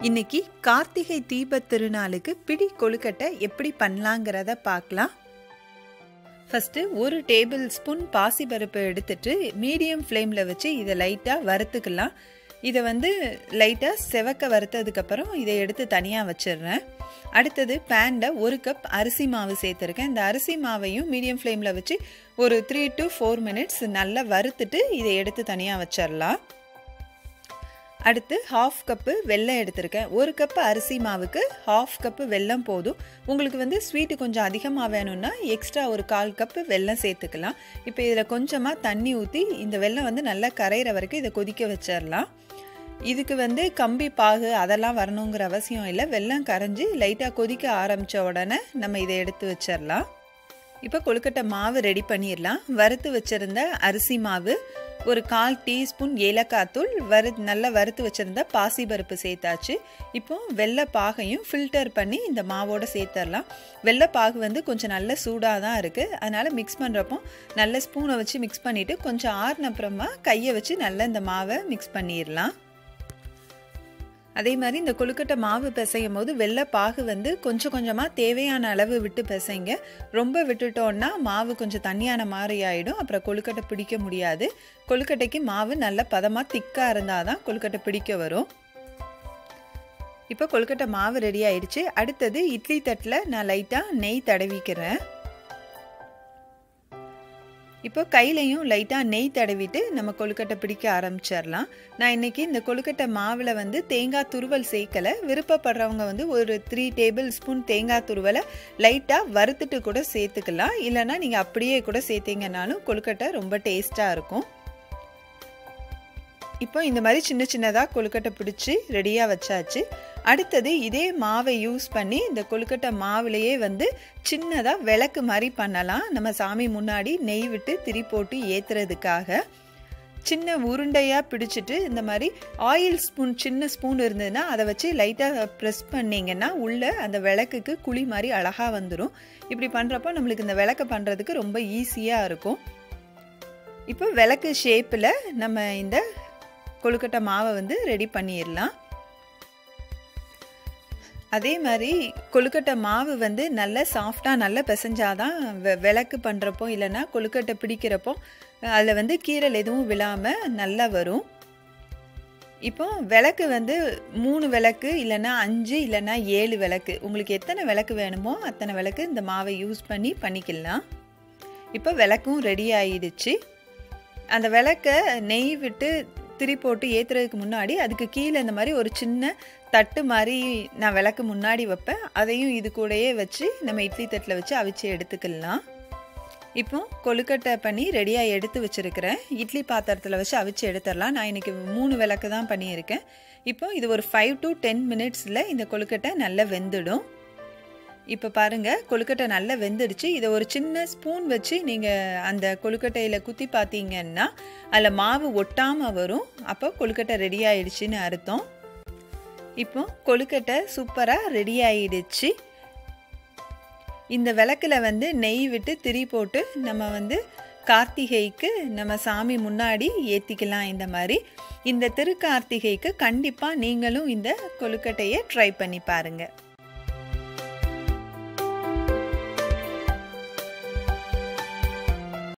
இன்னைக்கு கார்த்திகை தீபத் திருநாளுக்கு பிடி கொழுக்கட்டை எப்படி பண்ணலாங்கிறத பார்க்கலாம். ஃபர்ஸ்ட் ஒரு டேபிள் ஸ்பூன் பாசிப்பருப்பு எடுத்துட்டு மீடியம் ஃப்ளேமில் வச்சு இதை லைட்டாக வறுத்துக்கலாம். இதை லைட்டாக செவக்க வறுத்ததுக்கப்புறம் இதை எடுத்து தனியாக வச்சிடுறேன். அடுத்தது பேனில் 1 கப் அரிசி மாவு சேர்த்துருக்கேன். இந்த அரிசி மாவையும் மீடியம் ஃப்ளேமில் வச்சு ஒரு 3 to 4 minutes நல்லா வறுத்துட்டு இதை எடுத்து தனியாக வச்சிடலாம். அடுத்து 1/2 கப்பு வெல்லம் எடுத்திருக்கேன். 1 கப்பு அரிசி மாவுக்கு 1/2 கப்பு வெல்லம் போதும். உங்களுக்கு ஸ்வீட்டு கொஞ்சம் அதிகமாக வேணும்னா எக்ஸ்ட்ரா ஒரு 1/4 கப்பு வெல்லம் சேர்த்துக்கலாம். இப்போ இதில் கொஞ்சமாக தண்ணி ஊற்றி இந்த வெல்லம் நல்லா கரையிற வரைக்கும் இதை கொதிக்க வச்சிடலாம். இதுக்கு கம்பி பாகு அதெல்லாம் வரணுங்கிற அவசியம் இல்லை. வெல்லம் கரைஞ்சி லைட்டாக கொதிக்க ஆரம்பித்த உடனே நம்ம இதை எடுத்து வச்சிடலாம். இப்போ கொழுக்கட்டை மாவு ரெடி பண்ணிடலாம். வறுத்து வச்சுருந்த அரிசி மாவு, ஒரு 1/4 டீஸ்பூன் ஏலக்காய் தூள், நல்லா வறுத்து வச்சுருந்த பாசிப்பருப்பு சேர்த்தாச்சு. இப்போ வெள்ளைப்பாகையும் ஃபில்டர் பண்ணி இந்த மாவோடு சேர்த்துடலாம். வெள்ளைப்பாகு கொஞ்சம் நல்ல சூடாக தான் இருக்குது. அதனால் மிக்ஸ் பண்ணுறப்போ நல்ல ஸ்பூனை வச்சு மிக்ஸ் பண்ணிவிட்டு கொஞ்சம் ஆறுனப்புறமா கையை வச்சு நல்லா இந்த மாவை மிக்ஸ் பண்ணிடலாம். அதே மாதிரி இந்த கொழுக்கட்டை மாவு பிசையும் போது வெள்ளைப்பாகு கொஞ்சம் கொஞ்சமாக தேவையான அளவு விட்டு பிசைங்க. ரொம்ப விட்டுட்டோன்னா மாவு கொஞ்சம் தண்ணியான மாதிரி ஆகிடும். அப்புறம் கொழுக்கட்டை பிடிக்க முடியாது. கொழுக்கட்டைக்கு மாவு நல்ல பதமாக திக்காக இருந்தால் தான் கொழுக்கட்டை பிடிக்க வரும். இப்போ கொழுக்கட்டை மாவு ரெடி ஆயிடுச்சு. அடுத்தது இட்லி தட்டில் நான் லைட்டாக நெய் தடவிக்கிறேன். இப்போ கையிலையும் லைட்டாக நெய் தடவிட்டு நம்ம கொழுக்கட்டை பிடிக்க ஆரம்பிச்சிடலாம். நான் இன்றைக்கி இந்த கொழுக்கட்டை மாவில் தேங்காய் துருவல் சேர்க்கலை. விருப்பப்படுறவங்க ஒரு 3 டேபிள் ஸ்பூன் தேங்காய் துருவலை லைட்டாக வறுத்துட்டு கூட சேர்த்துக்கலாம். இல்லைனா நீங்கள் அப்படியே கூட சேர்த்திங்கனாலும் கொழுக்கட்டை ரொம்ப டேஸ்ட்டாக இருக்கும். இப்போ இந்த மாதிரி சின்ன சின்னதாக கொழுக்கட்டை பிடிச்சி ரெடியாக வச்சாச்சு. அடுத்தது இதே மாவை யூஸ் பண்ணி இந்த கொழுக்கட்டை மாவுலேயே சின்னதாக விளக்கு மாதிரி பண்ணலாம். நம்ம சாமி முன்னாடி நெய் விட்டு திரி போட்டு ஏற்றுறதுக்காக சின்ன உருண்டையாக பிடிச்சிட்டு இந்த மாதிரி ஆயில் ஸ்பூன், சின்ன ஸ்பூன் இருந்ததுன்னா அதை வச்சு லைட்டாக ப்ரெஸ் பண்ணிங்கன்னா உள்ளே அந்த விளக்குக்கு குழி மாதிரி அழகாக வந்துடும். இப்படி பண்ணுறப்போ நம்மளுக்கு இந்த விளக்கு பண்ணுறதுக்கு ரொம்ப ஈஸியாக இருக்கும். இப்போ விளக்கு ஷேப்பில் நம்ம இந்த கொழுக்கட்டை மாவை ரெடி பண்ணிடலாம். அதே மாதிரி கொழுக்கட்டை மாவு நல்லா சாஃப்டாக நல்லா பிசைஞ்சாதான் விளக்கு பண்ணுறப்போ இல்லைன்னா கொழுக்கட்டை பிடிக்கிறப்போ அதில் கீரல் எதுவும் விழாமல் நல்லா வரும். இப்போ விளக்கு 3 விளக்கு இல்லைன்னா 5 இல்லைன்னா 7 விளக்கு, உங்களுக்கு எத்தனை விளக்கு வேணுமோ அத்தனை விளக்கு இந்த மாவை யூஸ் பண்ணிக்கலாம். இப்போ விளக்கும் ரெடி ஆயிடுச்சு. அந்த விளக்கை நெய் விட்டு திரி போட்டு ஏற்றுறதுக்கு முன்னாடி அதுக்கு கீழே இந்த மாதிரி ஒரு சின்ன தட்டு மாதிரி நான் விளக்கு முன்னாடி வைப்பேன். அதையும் இது கூடயே வச்சு நம்ம இட்லி தட்டில் வச்சு அவிச்சு எடுத்துக்கலாம். இப்போ கொழுக்கட்டை பண்ணி ரெடியாக எடுத்து வச்சுருக்கிறேன். இட்லி பாத்திரத்தில் வச்சு அவிச்சு எடுத்துடலாம். நான் இன்றைக்கி 3 விளக்கு தான் பண்ணியிருக்கேன். இப்போ இது ஒரு 5 to 10 minutesல இந்த கொழுக்கட்டை நல்லா வெந்துடும். இப்போ பாருங்கள், கொழுக்கட்டை நல்லா வெந்துடுச்சு. இதை ஒரு சின்ன ஸ்பூன் வச்சு நீங்கள் அந்த கொழுக்கட்டையில் குத்தி பார்த்தீங்கன்னா அதில் மாவு ஒட்டாமல் வரும். அப்போ கொழுக்கட்டை ரெடி ஆயிடுச்சுன்னு அர்த்தம். இப்போ கொழுக்கட்டை சூப்பராக ரெடி ஆயிடுச்சு. இந்த விளக்கில் நெய் விட்டு திரி போட்டு நம்ம கார்த்திகைக்கு நம்ம சாமி முன்னாடி ஏற்றிக்கலாம். இந்த மாதிரி இந்த திருக்கார்த்திகைக்கு கண்டிப்பாக நீங்களும் இந்த கொழுக்கட்டையை ட்ரை பண்ணி பாருங்கள்.